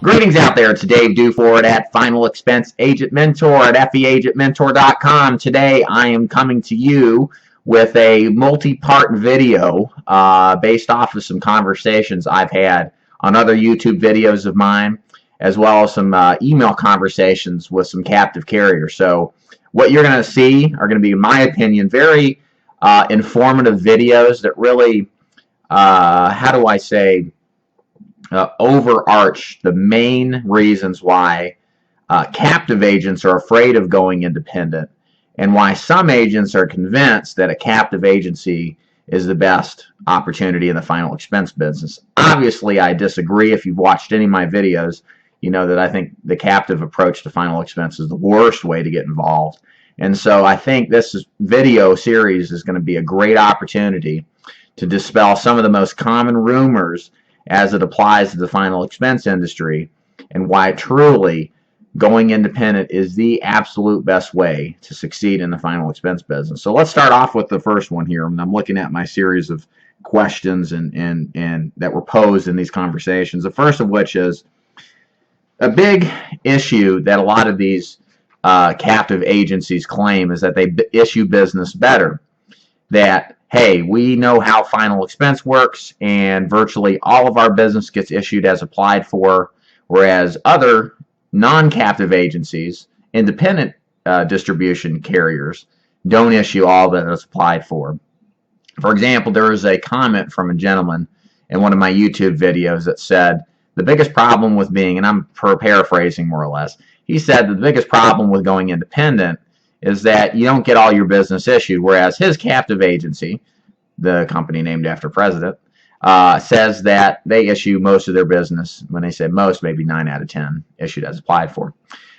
Greetings out there. It's Dave Duford at Final Expense Agent Mentor at feagentmentor.com. Today I am coming to you with a multi-part video based off of some conversations I've had on other YouTube videos of mine, as well as some email conversations with some captive carriers. So what you're going to see are going to be, in my opinion, very informative videos that really, how do I say, overarch the main reasons why captive agents are afraid of going independent, and why some agents are convinced that a captive agency is the best opportunity in the final expense business. Obviously, I disagree. If you've watched any of my videos, you know that I think the captive approach to final expense is the worst way to get involved. And so I think this video series is going to be a great opportunity to dispel some of the most common rumors as it applies to the final expense industry, and why truly going independent is the absolute best way to succeed in the final expense business. So let's start off with the first one here. I'm looking at my series of questions and that were posed in these conversations. The first of which is a big issue that a lot of these captive agencies claim is that they issue business better. That, hey, we know how final expense works, and virtually all of our business gets issued as applied for, whereas other non-captive agencies, independent distribution carriers, don't issue all that is applied for. For example, there was a comment from a gentleman in one of my YouTube videos that said, the biggest problem with being, and I'm paraphrasing more or less, he said that the biggest problem with going independent is that you don't get all your business issued, whereas his captive agency, the company named after president, says that they issue most of their business. When they say most, maybe 9 out of 10 issued as applied for.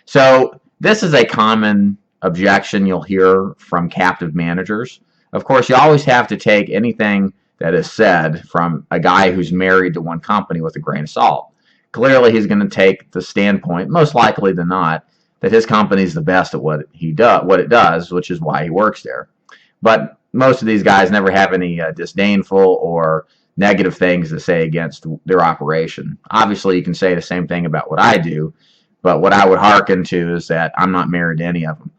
So this is a common objection you'll hear from captive managers. Of course, you always have to take anything that is said from a guy who's married to one company with a grain of salt. Clearly, he's going to take the standpoint, most likely than not, that his company is the best at what it does, which is why he works there. But most of these guys never have any disdainful or negative things to say against their operation. Obviously, you can say the same thing about what I do, but what I would hearken to is that I'm not married to any of them.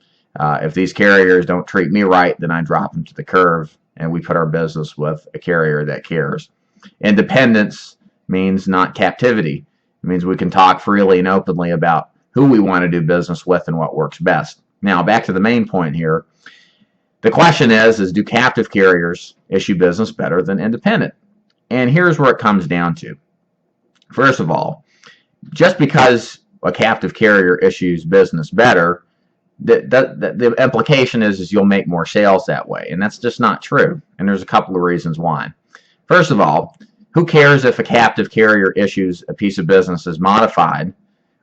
If these carriers don't treat me right, then I drop them to the curve, and we put our business with a carrier that cares. Independence means not captivity. It means we can talk freely and openly about who we want to do business with and what works best. Now, back to the main point here. The question is do captive carriers issue business better than independent? And here's where it comes down to. First of all, just because a captive carrier issues business better, the implication is you'll make more sales that way. And that's just not true. And there's a couple of reasons why. First of all, who cares if a captive carrier issues a piece of business as modified,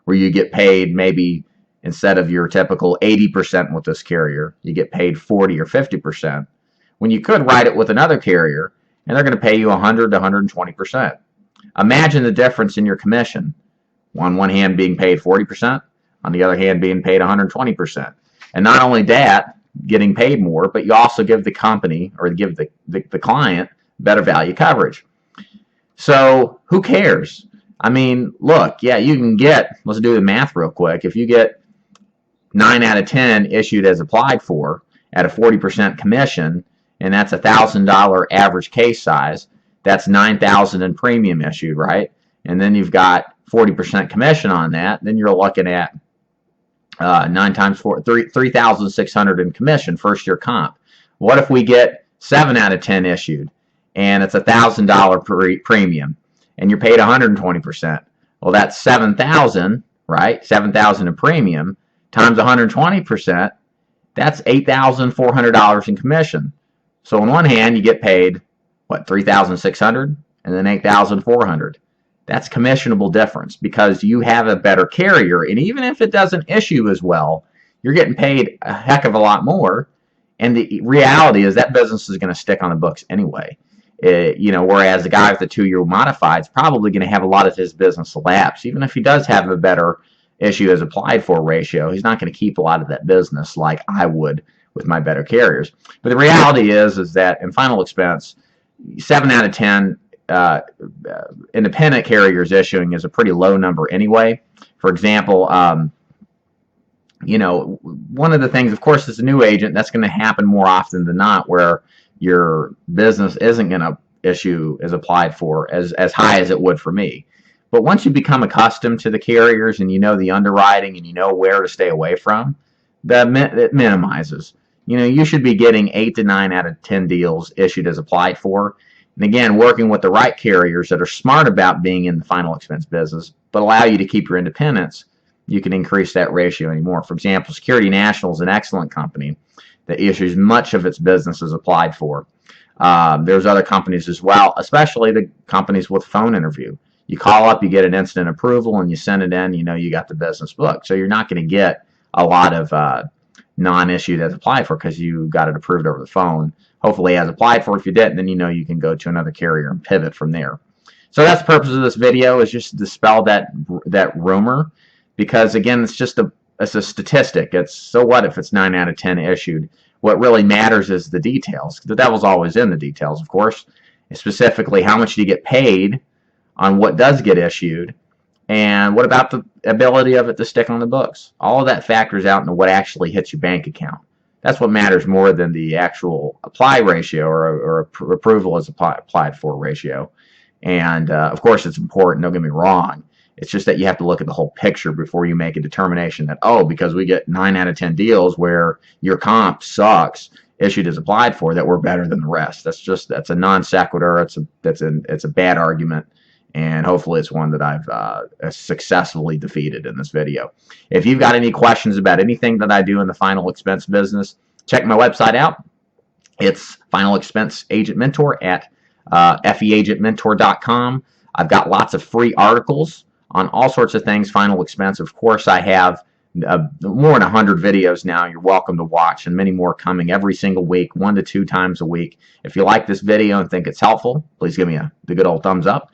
where you get paid maybe instead of your typical 80% with this carrier, you get paid 40 or 50%, when you could write it with another carrier and they're going to pay you 100 to 120%. Imagine the difference in your commission. On one hand being paid 40%, on the other hand being paid 120%. And not only that, getting paid more, but you also give the company or give the client better value coverage. So who cares? I mean, look, yeah, you can get, let's do the math real quick. If you get 9 out of 10 issued as applied for at a 40% commission, and that's $1,000 average case size, that's $9,000 in premium issued, right? And then you've got 40% commission on that, then you're looking at 9 times 4, $3,600 in commission, first year comp. What if we get 7 out of 10 issued, and it's $1,000 premium, and you're paid 120%? Well, that's $7,000, right? $7,000 in premium times 120%. That's $8,400 in commission. So on one hand, you get paid what, $3,600, and then $8,400. That's commissionable difference because you have a better carrier, and even if it doesn't issue as well, you're getting paid a heck of a lot more. And the reality is that business is going to stick on the books anyway. Whereas the guy with the 2-year modified is probably going to have a lot of his business lapse. Even if he does have a better issue as applied for ratio, he's not going to keep a lot of that business like I would with my better carriers. But the reality is that in final expense, 7 out of 10 independent carriers issuing is a pretty low number anyway. For example, one of the things, of course, as a new agent, that's going to happen more often than not, where your business isn't going to issue is applied for as high as it would for me. But once you become accustomed to the carriers and you know the underwriting and you know where to stay away from, it minimizes. You should be getting 8 to 9 out of 10 deals issued as applied for. And again, working with the right carriers that are smart about being in the final expense business, but allow you to keep your independence, you can increase that ratio anymore. For example, Security National is an excellent company that issues much of its business as applied for. There's other companies as well, especially the companies with phone interview. You call up, you get an instant approval, and you send it in, you got the business booked. So you're not going to get a lot of non-issued as applied for because you got it approved over the phone. Hopefully as applied for. If you didn't, then you can go to another carrier and pivot from there. So that's the purpose of this video, is just to dispel that rumor, because again, it's a statistic. It's so what if it's 9 out of 10 issued? What really matters is the details. The devil's always in the details, of course. Specifically, how much do you get paid on what does get issued, and what about the ability of it to stick on the books? All of that factors out into what actually hits your bank account. That's what matters more than the actual apply ratio or approval as applied for ratio. And of course, it's important. Don't get me wrong. It's just that you have to look at the whole picture before you make a determination that, because we get 9 out of 10 deals where your comp sucks, issued as applied for, that we're better than the rest. That's a non sequitur. It's a bad argument. And hopefully it's one that I've successfully defeated in this video. If you've got any questions about anything that I do in the final expense business, check my website out. It's Final Expense Agent Mentor at feagentmentor.com. I've got lots of free articles on all sorts of things final expense. Of course, I have more than 100 videos now you're welcome to watch, and many more coming every single week, 1 to 2 times a week. If you like this video and think it's helpful, please give me the good old thumbs up,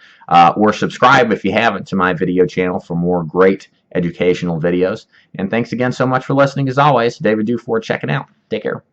or subscribe if you haven't to my video channel for more great educational videos. And thanks again so much for listening. As always, David Duford checking out. Take care.